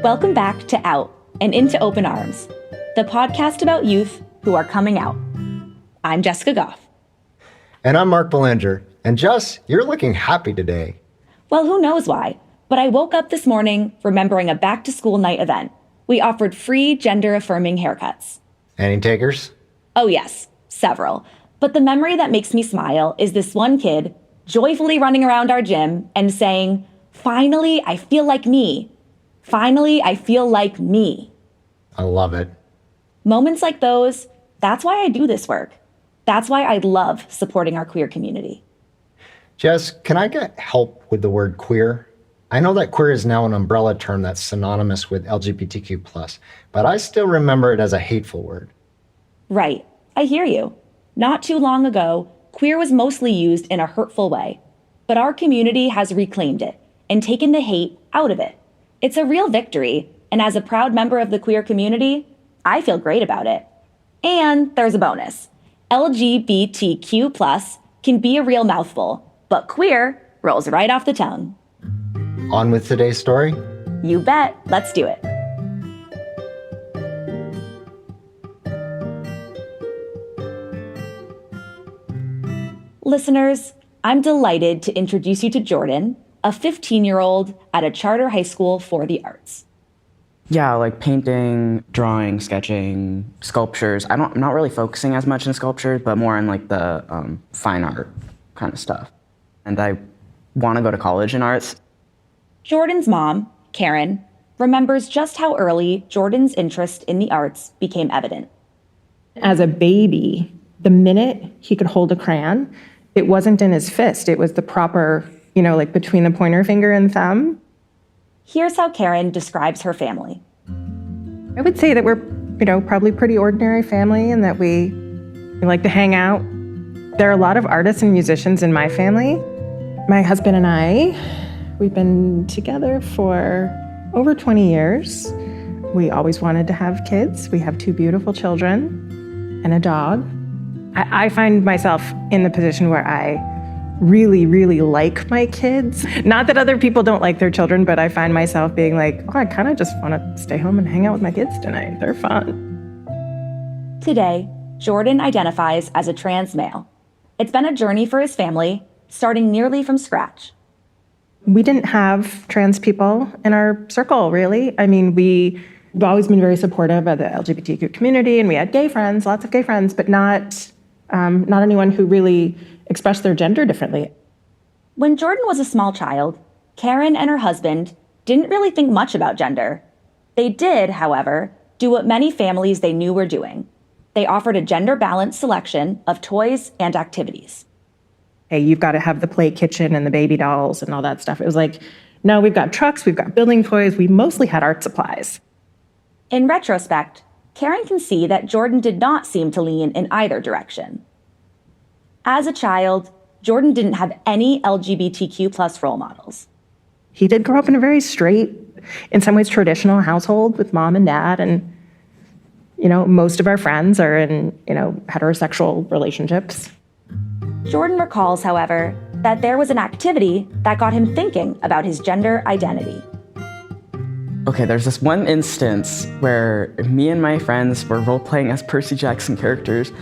Welcome back to Out and Into Open Arms, the podcast about youth who are coming out. I'm Jessica Goff. And I'm Mark Belanger. And Jess, you're looking happy today. Well, who knows why, but I woke up this morning remembering a back-to-school night event. We offered free gender-affirming haircuts. Any takers? Oh yes, several. But the memory that makes me smile is this one kid joyfully running around our gym and saying, "Finally, I feel like me. Finally, I feel like me." I love it. Moments like those, that's why I do this work. That's why I love supporting our queer community. Jess, can I get help with the word queer? I know that queer is now an umbrella term that's synonymous with LGBTQ+, but I still remember it as a hateful word. Right, I hear you. Not too long ago, queer was mostly used in a hurtful way, but our community has reclaimed it and taken the hate out of it. It's a real victory, and as a proud member of the queer community, I feel great about it. And there's a bonus. LGBTQ+ can be a real mouthful, but queer rolls right off the tongue. On with today's story? You bet. Let's do it. Listeners, I'm delighted to introduce you to Jordan, a 15-year-old at a charter high school for the arts. Yeah, like painting, drawing, sketching, sculptures. I'm not really focusing as much on sculptures, but more on like the fine art kind of stuff. And I want to go to college in arts. Jordan's mom, Karen, remembers just how early Jordan's interest in the arts became evident. As a baby, the minute he could hold a crayon, it wasn't in his fist. It was the proper, like between the pointer finger and thumb. Here's how Karen describes her family. I would say that we're, probably pretty ordinary family and that we like to hang out. There are a lot of artists and musicians in my family. My husband and I, we've been together for over 20 years. We always wanted to have kids. We have 2 beautiful children and a dog. I find myself in the position where I really, really like my kids. Not that other people don't like their children, but I find myself being like, I kind of just want to stay home and hang out with my kids tonight. They're fun. Today, Jordan identifies as a trans male. It's been a journey for his family, starting nearly from scratch. We didn't have trans people in our circle, really. I mean, we've always been very supportive of the LGBTQ community, and we had gay friends, lots of gay friends, but not anyone who really expressed their gender differently. When Jordan was a small child, Karen and her husband didn't really think much about gender. They did, however, do what many families they knew were doing. They offered a gender-balanced selection of toys and activities. Hey, you've got to have the play kitchen and the baby dolls and all that stuff. It was like, no, we've got trucks, we've got building toys, we mostly had art supplies. In retrospect, Karen can see that Jordan did not seem to lean in either direction. As a child, Jordan didn't have any LGBTQ+ role models. He did grow up in a very straight, in some ways traditional household with mom and dad, and most of our friends are in, heterosexual relationships. Jordan recalls, however, that there was an activity that got him thinking about his gender identity. Okay, there's this one instance where me and my friends were role-playing as Percy Jackson characters,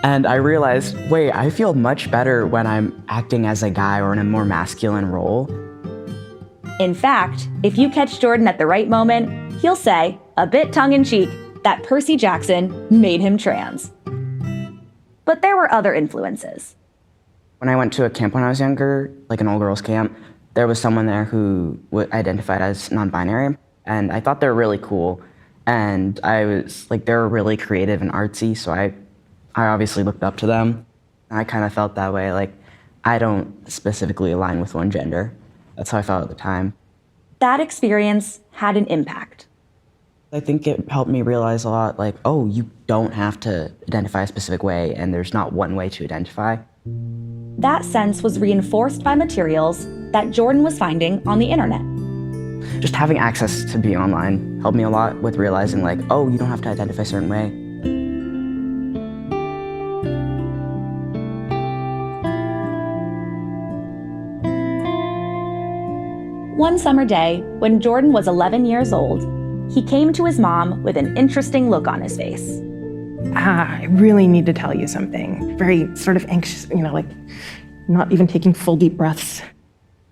and I realized, wait, I feel much better when I'm acting as a guy or in a more masculine role. In fact, if you catch Jordan at the right moment, he'll say, a bit tongue-in-cheek, that Percy Jackson made him trans. But there were other influences. When I went to a camp when I was younger, like an all-girls camp, there was someone there who identified as non-binary, and I thought they were really cool. And I was like, they were really creative and artsy, so I obviously looked up to them. I kind of felt that way, like I don't specifically align with one gender. That's how I felt at the time. That experience had an impact. I think it helped me realize a lot, like, oh, you don't have to identify a specific way, and there's not one way to identify. That sense was reinforced by materials that Jordan was finding on the internet. Just having access to be online helped me a lot with realizing, like, oh, you don't have to identify a certain way. One summer day, when Jordan was 11 years old, He came to his mom with an interesting look on his face. I really need to tell you something. Very sort of anxious, like not even taking full deep breaths.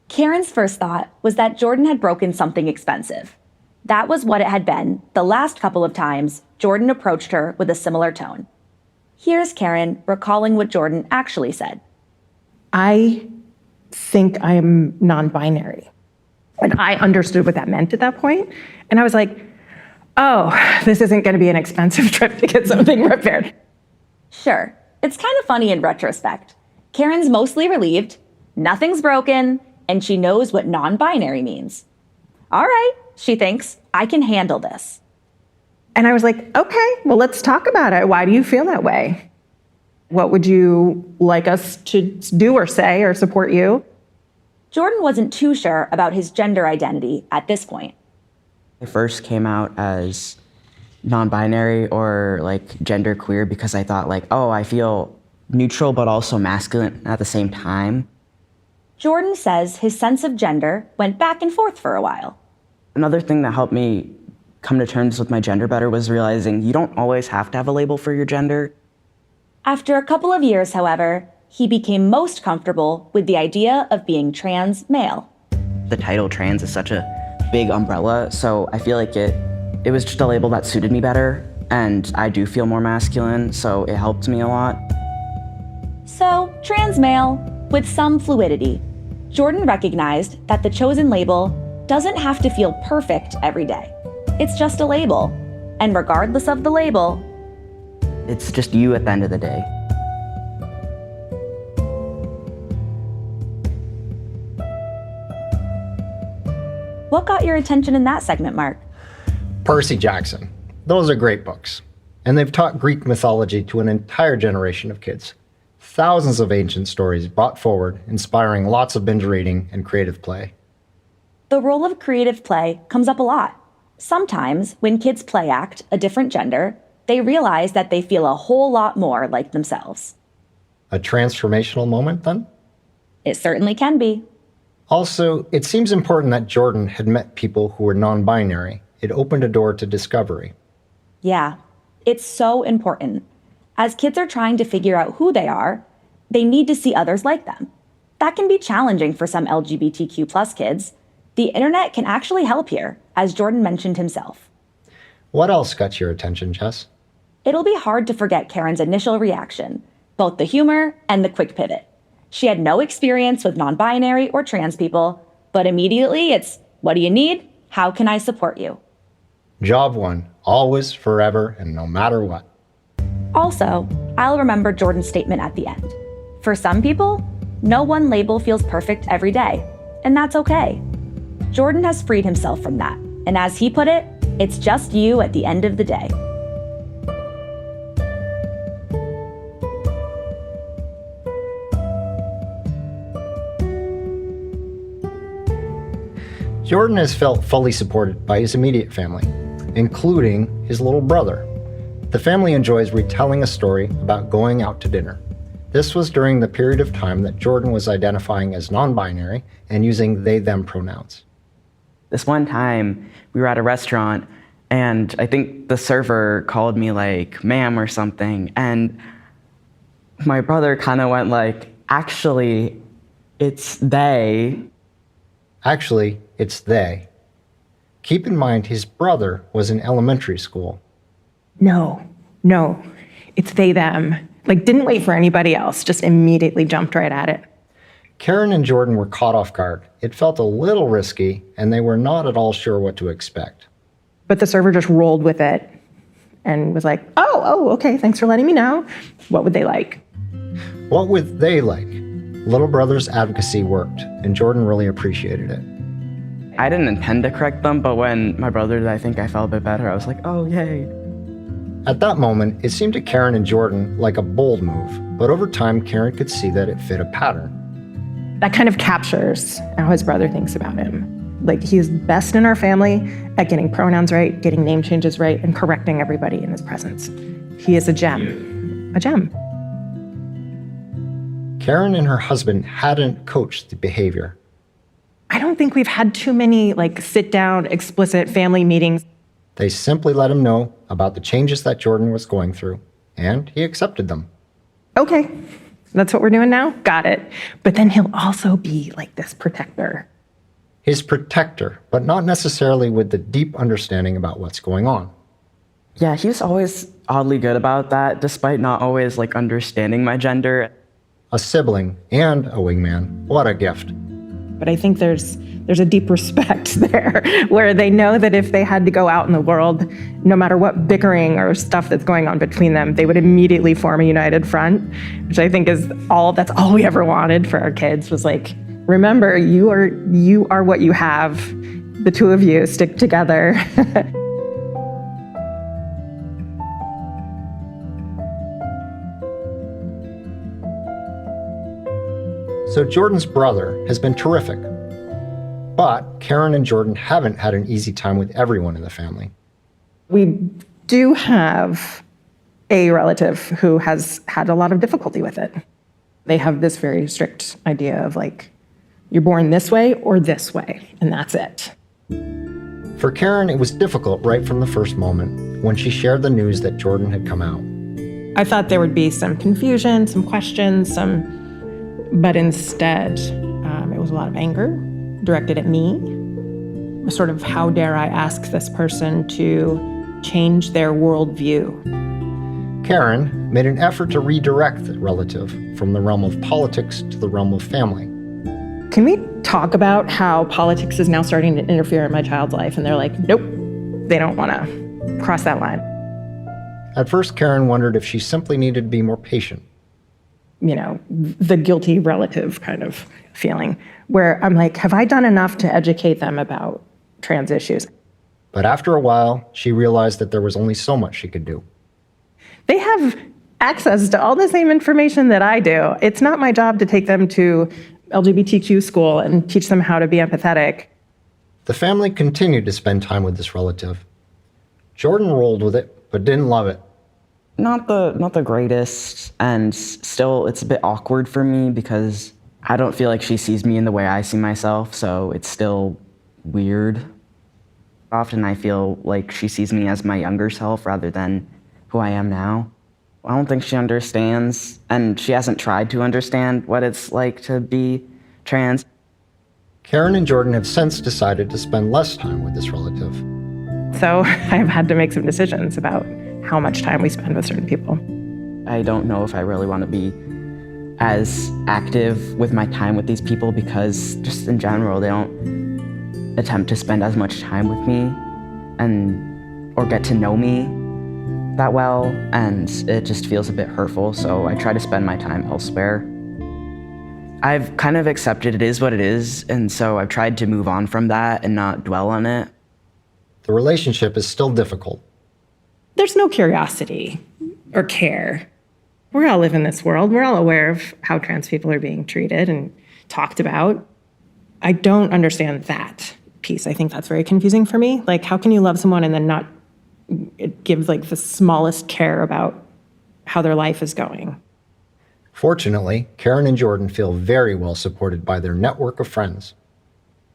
Karen's first thought was that Jordan had broken something expensive. That was what it had been the last couple of times Jordan approached her with a similar tone. Here's Karen recalling what Jordan actually said. I think I'm non-binary. And I understood what that meant at that point. And I was like, oh, this isn't going to be an expensive trip to get something repaired. Sure, it's kind of funny in retrospect. Karen's mostly relieved, nothing's broken, and she knows what non-binary means. All right, she thinks, I can handle this. And I was like, okay, well, let's talk about it. Why do you feel that way? What would you like us to do or say or support you? Jordan wasn't too sure about his gender identity at this point. I first came out as non-binary or like genderqueer because I thought like, oh, I feel neutral but also masculine at the same time. Jordan says his sense of gender went back and forth for a while. Another thing that helped me come to terms with my gender better was realizing you don't always have to have a label for your gender. After a couple of years, however, he became most comfortable with the idea of being trans male. The title trans is such a big umbrella, so I feel like it was just a label that suited me better, and I do feel more masculine, so it helped me a lot. So, trans male, with some fluidity, Jordan recognized that the chosen label doesn't have to feel perfect every day. It's just a label, and regardless of the label, it's just you at the end of the day. What got your attention in that segment, Mark? Percy Jackson. Those are great books. And they've taught Greek mythology to an entire generation of kids. Thousands of ancient stories brought forward, inspiring lots of binge reading and creative play. The role of creative play comes up a lot. Sometimes, when kids play act a different gender, they realize that they feel a whole lot more like themselves. A transformational moment, then? It certainly can be. Also, it seems important that Jordan had met people who were non-binary. It opened a door to discovery. Yeah, it's so important. As kids are trying to figure out who they are, they need to see others like them. That can be challenging for some LGBTQ+ kids. The internet can actually help here, as Jordan mentioned himself. What else got your attention, Jess? It'll be hard to forget Karen's initial reaction, both the humor and the quick pivot. She had no experience with non-binary or trans people, but immediately it's, what do you need? How can I support you? Job one, always, forever, and no matter what. Also, I'll remember Jordan's statement at the end. For some people, no one label feels perfect every day, and that's okay. Jordan has freed himself from that, and as he put it, it's just you at the end of the day. Jordan has felt fully supported by his immediate family, including his little brother. The family enjoys retelling a story about going out to dinner. This was during the period of time that Jordan was identifying as non-binary and using they-them pronouns. This one time, we were at a restaurant, and I think the server called me like, ma'am or something, and my brother kind of went like, actually, it's they. Actually, it's they. Keep in mind his brother was in elementary school. No, it's they, them. Like, didn't wait for anybody else, just immediately jumped right at it. Karen and Jordan were caught off guard. It felt a little risky, and they were not at all sure what to expect. But the server just rolled with it and was like, oh, okay, thanks for letting me know. What would they like? What would they like? Little brother's advocacy worked, and Jordan really appreciated it. I didn't intend to correct them, but when my brother did, I think I felt a bit better. I was like, oh, yay. At that moment, it seemed to Karen and Jordan like a bold move, but over time, Karen could see that it fit a pattern. That kind of captures how his brother thinks about him. Like, he is best in our family at getting pronouns right, getting name changes right, and correcting everybody in his presence. He is a gem. A gem. Karen and her husband hadn't coached the behavior. I don't think we've had too many, sit-down, explicit family meetings. They simply let him know about the changes that Jordan was going through, and he accepted them. Okay, that's what we're doing now? Got it. But then he'll also be like this protector. His protector, but not necessarily with the deep understanding about what's going on. Yeah, he was always oddly good about that, despite not always like understanding my gender. A sibling and a wingman. What a gift. But I think there's a deep respect there, where they know that if they had to go out in the world, no matter what bickering or stuff that's going on between them, they would immediately form a united front, which I think is that's all we ever wanted for our kids, was like, remember, you are what you have. The two of you stick together. So Jordan's brother has been terrific. But Karen and Jordan haven't had an easy time with everyone in the family. We do have a relative who has had a lot of difficulty with it. They have this very strict idea of like, you're born this way or this way, and that's it. For Karen, it was difficult right from the first moment when she shared the news that Jordan had come out. I thought there would be some confusion, some questions, but instead, it was a lot of anger directed at me. Sort of, how dare I ask this person to change their worldview? Karen made an effort to redirect the relative from the realm of politics to the realm of family. Can we talk about how politics is now starting to interfere in my child's life? And they're like, nope, they don't want to cross that line. At first, Karen wondered if she simply needed to be more patient. You know, the guilty relative kind of feeling, where I'm like, have I done enough to educate them about trans issues? But after a while, she realized that there was only so much she could do. They have access to all the same information that I do. It's not my job to take them to LGBTQ school and teach them how to be empathetic. The family continued to spend time with this relative. Jordan rolled with it, but didn't love it. Not the greatest, and still it's a bit awkward for me because I don't feel like she sees me in the way I see myself, so it's still weird. Often I feel like she sees me as my younger self rather than who I am now. I don't think she understands, and she hasn't tried to understand what it's like to be trans. Karen and Jordan have since decided to spend less time with this relative. So I've had to make some decisions about how much time we spend with certain people. I don't know if I really want to be as active with my time with these people because just in general, they don't attempt to spend as much time with me or get to know me that well, and it just feels a bit hurtful, so I try to spend my time elsewhere. I've kind of accepted it is what it is, and so I've tried to move on from that and not dwell on it. The relationship is still difficult. There's no curiosity or care. We all live in this world. We're all aware of how trans people are being treated and talked about. I don't understand that piece. I think that's very confusing for me. Like, how can you love someone and then not give like the smallest care about how their life is going? Fortunately, Karen and Jordan feel very well supported by their network of friends.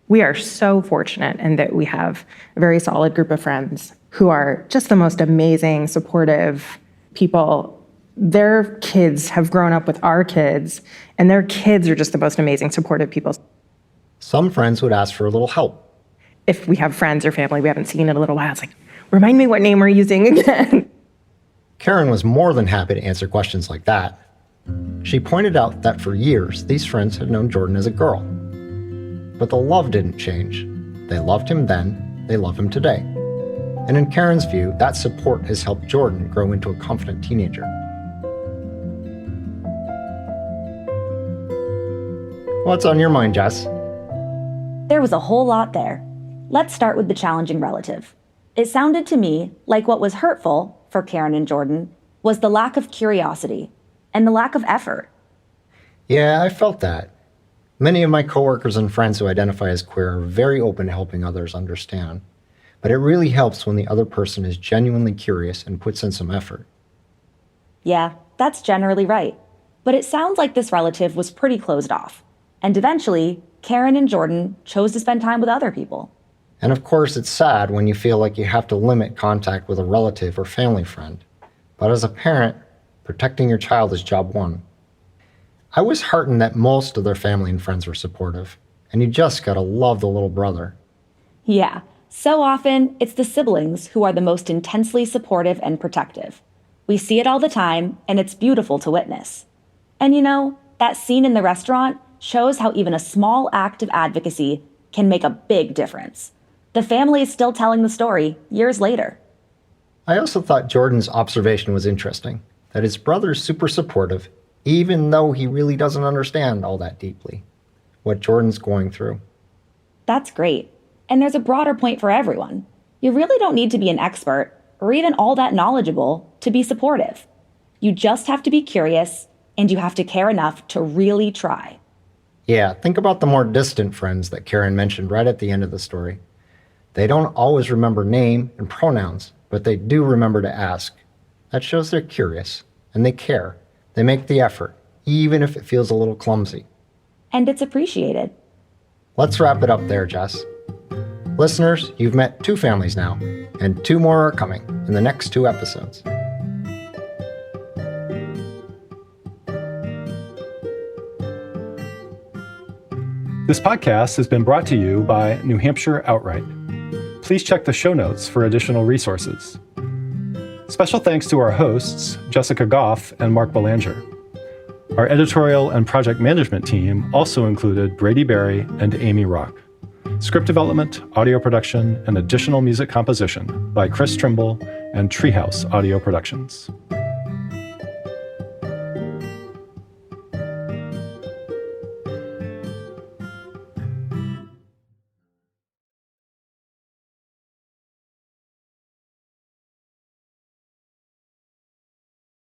We are so fortunate in that we have a very solid group of friends who are just the most amazing, supportive people. Their kids have grown up with our kids, and their kids are just the most amazing, supportive people. Some friends would ask for a little help. If we have friends or family we haven't seen in a little while, it's like, remind me what name we're using again. Karen was more than happy to answer questions like that. She pointed out that for years, these friends had known Jordan as a girl. But the love didn't change. They loved him then, they love him today. And in Karen's view, that support has helped Jordan grow into a confident teenager. What's on your mind, Jess? There was a whole lot there. Let's start with the challenging relative. It sounded to me like what was hurtful for Karen and Jordan was the lack of curiosity and the lack of effort. Yeah, I felt that. Many of my coworkers and friends who identify as queer are very open to helping others understand. But it really helps when the other person is genuinely curious and puts in some effort. Yeah, that's generally right. But it sounds like this relative was pretty closed off. And eventually, Karen and Jordan chose to spend time with other people. And of course, it's sad when you feel like you have to limit contact with a relative or family friend. But as a parent, protecting your child is job one. I was heartened that most of their family and friends were supportive, and you just gotta love the little brother. Yeah, so often it's the siblings who are the most intensely supportive and protective. We see it all the time, and it's beautiful to witness. And you know, that scene in the restaurant shows how even a small act of advocacy can make a big difference. The family is still telling the story years later. I also thought Jordan's observation was interesting, that his brother's super supportive, even though he really doesn't understand all that deeply what Jordan's going through. That's great. And there's a broader point for everyone. You really don't need to be an expert or even all that knowledgeable to be supportive. You just have to be curious, and you have to care enough to really try. Yeah, think about the more distant friends that Karen mentioned right at the end of the story. They don't always remember name and pronouns, but they do remember to ask. That shows they're curious, and they care. They make the effort, even if it feels a little clumsy. And it's appreciated. Let's wrap it up there, Jess. Listeners, you've met 2 families now, and 2 more are coming in the next 2 episodes. This podcast has been brought to you by New Hampshire Outright. Please check the show notes for additional resources. Special thanks to our hosts, Jessica Goff and Mark Belanger. Our editorial and project management team also included Brady Berry and Amy Rock. Script development, audio production, and additional music composition by Chris Trimble and Treehouse Audio Productions.